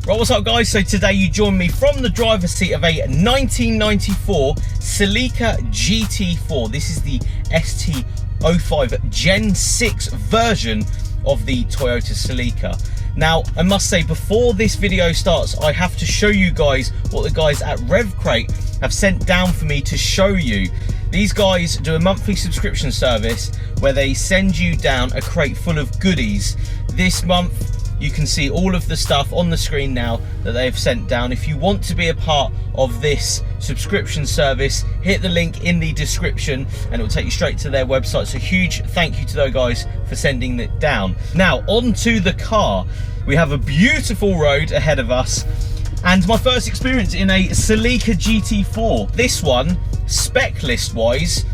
Right, what's up guys? So today you join me from the driver's seat of a 1994 Celica GT4. This is the ST205 Gen 6 version of the Toyota Celica. Now, I must say, before this video starts, I have to show you guys what the guys at RevCrate have sent down for me to show you. These guys do a monthly subscription service where they send you down a crate full of goodies. This month, you can see all of the stuff on the screen now that they've sent down. If you want to be a part of this subscription service, hit the link in the description and it will take you straight to their website. So huge thank you to those guys for sending it down. Now onto the car. We have a beautiful road ahead of us and my first experience in a Celica GT4. This one, spec list wise,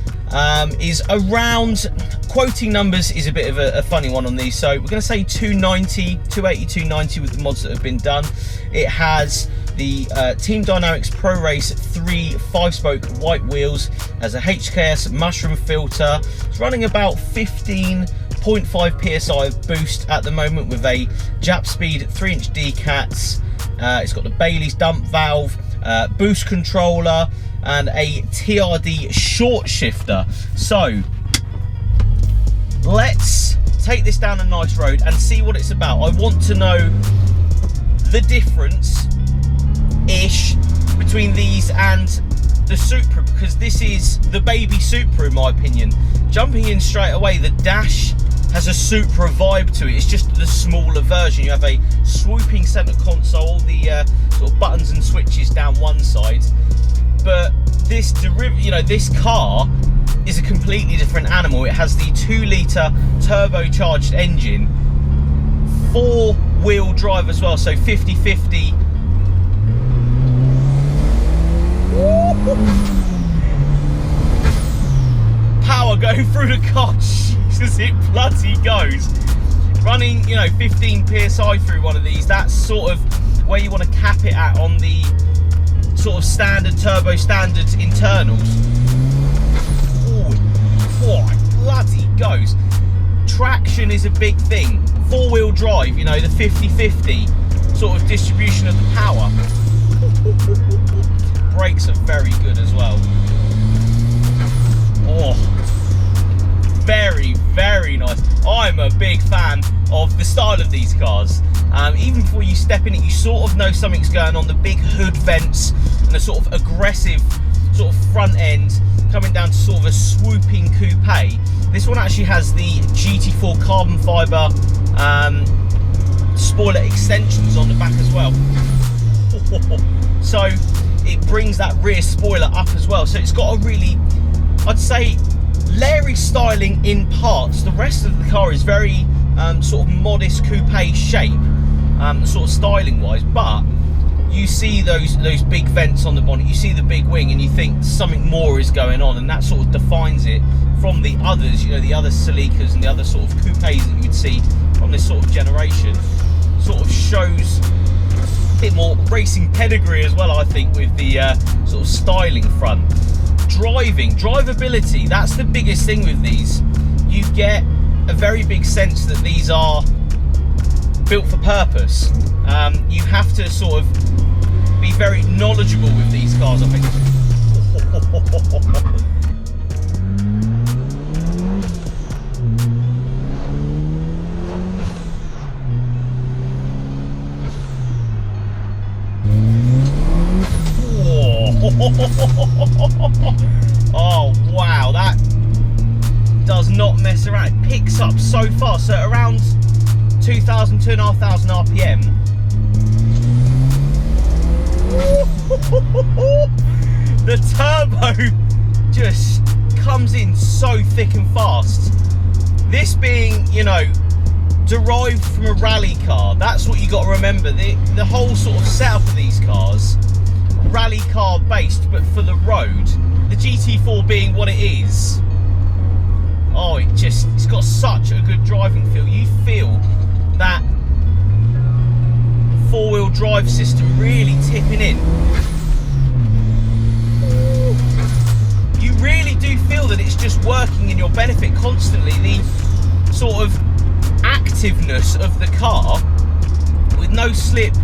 is around, quoting numbers is a bit of a funny one on these, so we're going to say 290, 280, 290 with the mods that have been done. It has the Team Dynamics Pro Race 3 5-spoke white wheels, has a HKS mushroom filter. It's running about 15.5 psi of boost at the moment with a Jap Speed 3-inch D-cats. It's got the Bailey's dump valve, boost controller, and a TRD short shifter. So let's take this down a nice road and see what it's about. I want to know the difference ish between these and the Supra, because this is the baby Supra in my opinion. Jumping in straight away, the dash has a Supra vibe to it. It's just the smaller version. You have a swooping center console, the sort of buttons and switches down one side. But this this car is a completely different animal. It has the 2-litre turbocharged engine, 4-wheel drive as well, so 50-50. Power going through the car, Jesus, it bloody goes. Running, 15 psi through one of these, that's sort of where you want to cap it at on the sort of standard turbo standard internals. Oh, it bloody goes. Traction is a big thing. 4-wheel drive, the 50-50 sort of distribution of the power. Brakes are very good as well. Oh, very, very nice. I'm a big fan of the style of these cars. Even before you step in it, you sort of know something's going on. The big hood vents and the sort of aggressive sort of front end coming down to sort of a swooping coupe. This one actually has the GT4 carbon fibre spoiler extensions on the back as well. So it brings that rear spoiler up as well. So it's got a really, I'd say, Larry styling in parts. The rest of the car is very sort of modest coupe shape, sort of styling wise, but you see those big vents on the bonnet, you see the big wing, and you think something more is going on, and that sort of defines it from the others, the other Celicas and the other sort of coupes that you would see from this sort of generation. Sort of shows a bit more racing pedigree as well, I think, with the sort of styling front. Drivability, that's the biggest thing with these. You get a very big sense that these are built for purpose. You have to sort of be very knowledgeable with these cars, I think. Oh wow, that does not mess around. It picks up so fast, so around 2,000, 2,500 RPM. The turbo just comes in so thick and fast. This being, derived from a rally car, that's what you got to remember. The whole sort of setup of these cars, rally car based, but for the road. The GT4 being what it is, oh, it's got such a good driving feel. You feel that 4-wheel drive system really tipping in. You really do feel that it's just working in your benefit constantly. The sort of activeness of the car with no slip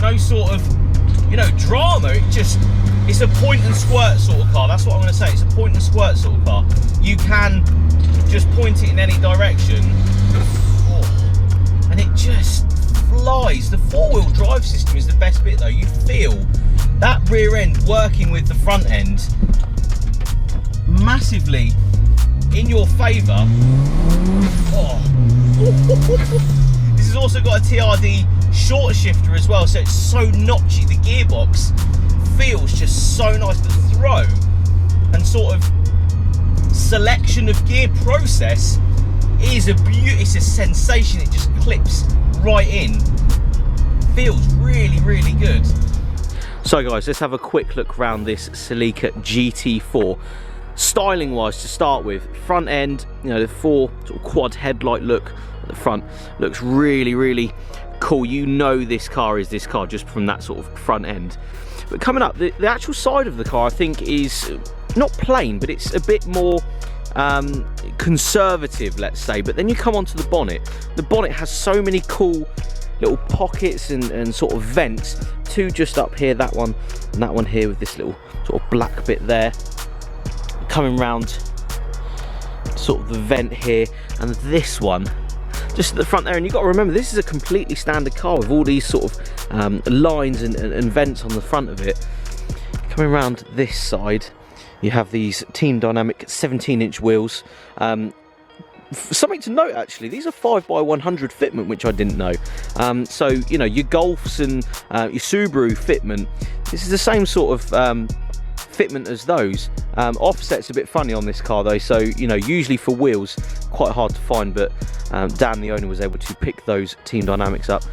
no sort of, you know, drama. It's a point and squirt sort of car. That's what I'm going to say. It's a point and squirt sort of car. You can just point it in any direction, and it just flies. The four-wheel drive system is the best bit though. You feel that rear end working with the front end massively in your favour. This has also got a TRD short shifter as well, so it's so notchy. The gearbox feels just so nice. The throw and sort of selection of gear process is it's a sensation. It just clips right in. Feels really, really good. So guys, let's have a quick look around this Celica GT4. Styling wise, to start with, front end, you know, the four sort of quad headlight look at the front looks really, really cool. You know this car is this car just from that sort of front end. But coming up, the actual side of the car I think is not plain, but it's a bit more conservative, let's say. But then you come onto the bonnet. The bonnet has so many cool little pockets and sort of vents. Two just up here, that one and that one here, with this little sort of black bit there. Coming round sort of the vent here, and this one just at the front there. And you've got to remember, this is a completely standard car with all these sort of lines and vents on the front of it. Coming around this side, you have these Team Dynamic 17-inch wheels. Something to note actually, these are 5x100 fitment, which I didn't know. So you know, your Golfs and your Subaru fitment, this is the same sort of fitment as those. Offset's a bit funny on this car though, so you know, usually for wheels quite hard to find, but Dan the owner was able to pick those Team Dynamics up.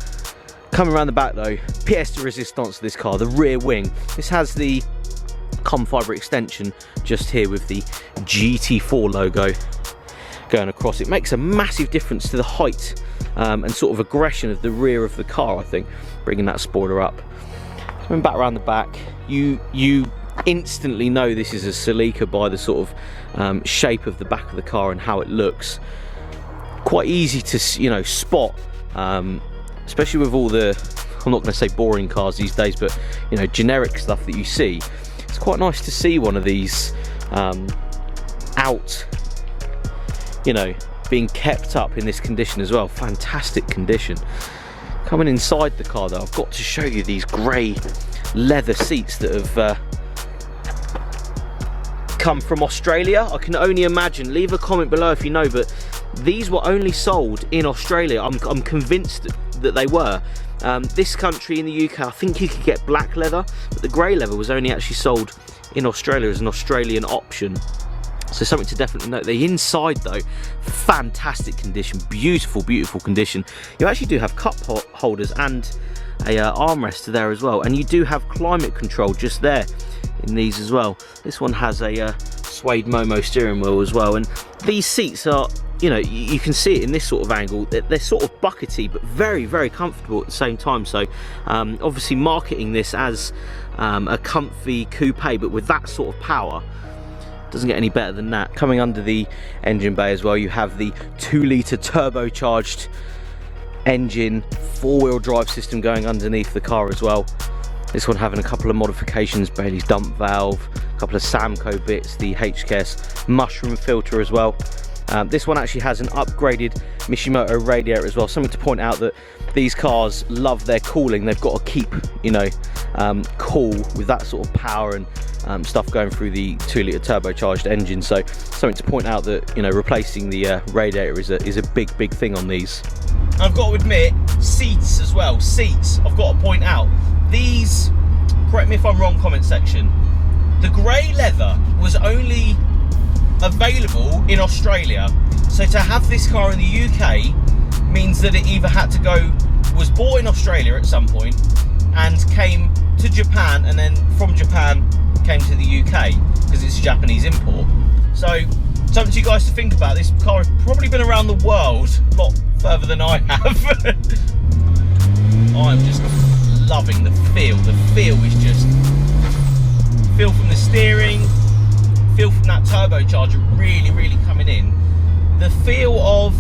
Coming around the back though, pièce de résistance of this car, the rear wing. This has the carbon fibre extension just here with the GT4 logo going across. It makes a massive difference to the height and sort of aggression of the rear of the car, I think, bringing that spoiler up. Coming back around the back, you instantly know this is a Celica by the sort of shape of the back of the car and how it looks. Quite easy to, you know, spot, especially with all the, I'm not going to say boring cars these days, but you know, generic stuff that you see. It's quite nice to see one of these out, you know, being kept up in this condition as well. Fantastic condition. Coming inside the car though, I've got to show you these grey leather seats that have come from Australia. I can only imagine. Leave a comment below if you know, but these were only sold in Australia. I'm convinced that they were. This country in the UK, I think you could get black leather, but the grey leather was only actually sold in Australia as an Australian option. So something to definitely note. The inside though, fantastic condition, beautiful, beautiful condition. You actually do have cup holders and a armrest there as well, and you do have climate control just there in these as well. This one has a suede Momo steering wheel as well, and these seats are, you know, you can see it in this sort of angle. They're sort of buckety, but very, very comfortable at the same time. So obviously marketing this as a comfy coupe, but with that sort of power. Doesn't get any better than that. Coming under the engine bay as well, you have the 2-litre turbocharged engine, 4-wheel drive system going underneath the car as well. This one having a couple of modifications, Bailey's dump valve, a couple of Samco bits, the HKS mushroom filter as well. This one actually has an upgraded Mishimoto radiator as well. Something to point out, that these cars love their cooling. They've got to keep, you know, cool with that sort of power and stuff going through the 2-litre turbocharged engine. So something to point out, that, you know, replacing the radiator is a big thing on these. I've got to admit, seats as well. Seats, I've got to point out, these, correct me if I'm wrong, comment section, the grey leather was only available in Australia. So to have this car in the UK means that it either had to go, was bought in Australia at some point and came to Japan, and then from Japan came to the UK because it's a Japanese import. So something to you guys to think about. This car has probably been around the world a lot further than I have. I'm just loving the feel. The feel is just, feel from the steering, feel from that turbocharger really coming in. The feel of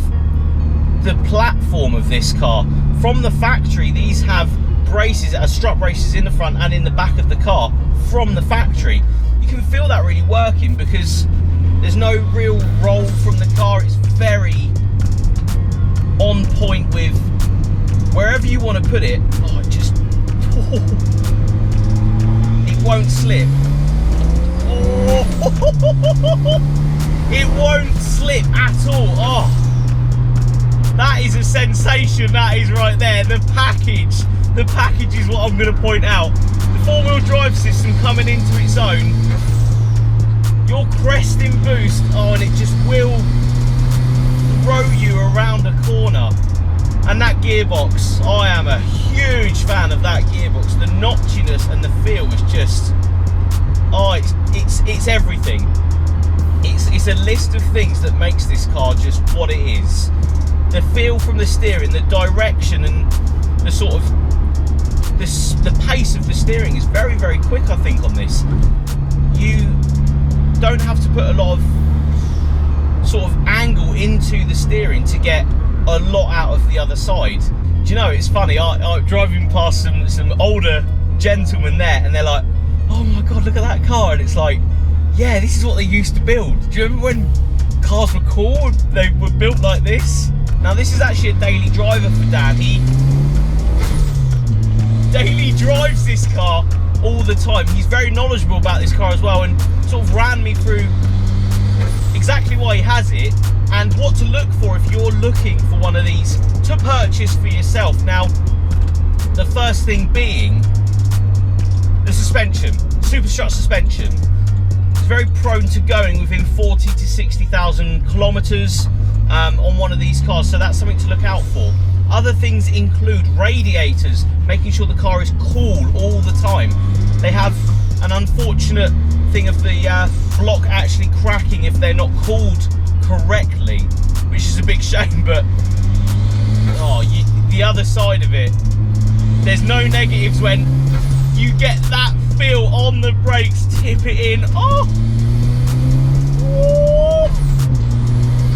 the platform of this car. From the factory, these have braces, it has strut braces in the front and in the back of the car from the factory. You can feel that really working because there's no real roll from the car. It's very on point with wherever you want to put it. Oh, it just, it won't slip. Oh, it won't slip at all. Oh, that is a sensation. That is right there. The package is what I'm going to point out. The four-wheel drive system coming into its own. Your cresting boost, oh, and it just will throw you around a corner. And that gearbox, I am a huge fan of that gearbox. The notchiness and the feel is just, oh, it's everything. It's a list of things that makes this car just what it is. The feel from the steering, the direction, and the sort of the pace of the steering is very, very quick, I think, on this. You don't have to put a lot of sort of angle into the steering to get a lot out of the other side. Do you know, it's funny, I'm driving past some older gentlemen there, and they're like, oh my god, look at that car. And it's like, yeah, this is what they used to build. Do you remember when cars were cool? They were built like this. Now this is actually a daily driver for Dan. He daily drives this car all the time. He's very knowledgeable about this car as well, and sort of ran me through exactly why he has it and what to look for if you're looking for one of these to purchase for yourself. Now, the first thing being the suspension, superstrut suspension. It's very prone to going within 40 to 60,000 kilometers on one of these cars, so that's something to look out for. Other things include radiators, making sure the car is cool all the time. They have an unfortunate thing of the block actually cracking if they're not cooled correctly, which is a big shame, but oh, the other side of it, there's no negatives when you get that feel on the brakes, tip it in. Oh!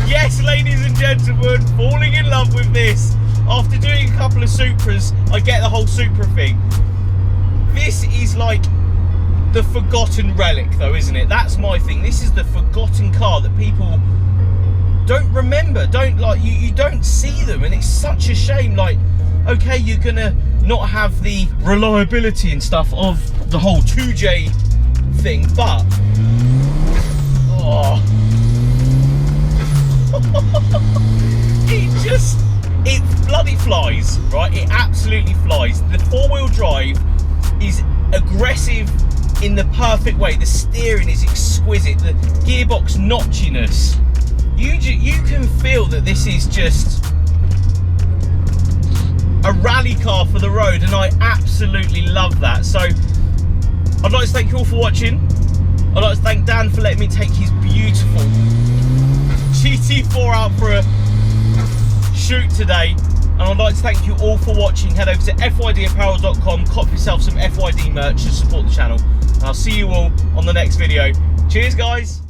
Yes, ladies and gentlemen, falling in love with this. After doing a couple of Supras, I get the whole Supra thing. This is like the forgotten relic though, isn't it? That's my thing. This is the forgotten car that people don't remember, don't like, you don't see them, and it's such a shame. Like, okay, you're gonna not have the reliability and stuff of the whole 2J thing, but oh, it bloody flies, right? It absolutely flies. The four-wheel drive is aggressive in the perfect way. The steering is exquisite. The gearbox notchiness. You can feel that this is just a rally car for the road, and I absolutely love that. So I'd like to thank you all for watching. I'd like to thank Dan for letting me take his beautiful GT4 out for a shoot today, and I'd like to thank you all for watching. Head over to fydapparel.com, cop yourself some FYD merch to support the channel, and I'll see you all on the next video. Cheers, guys.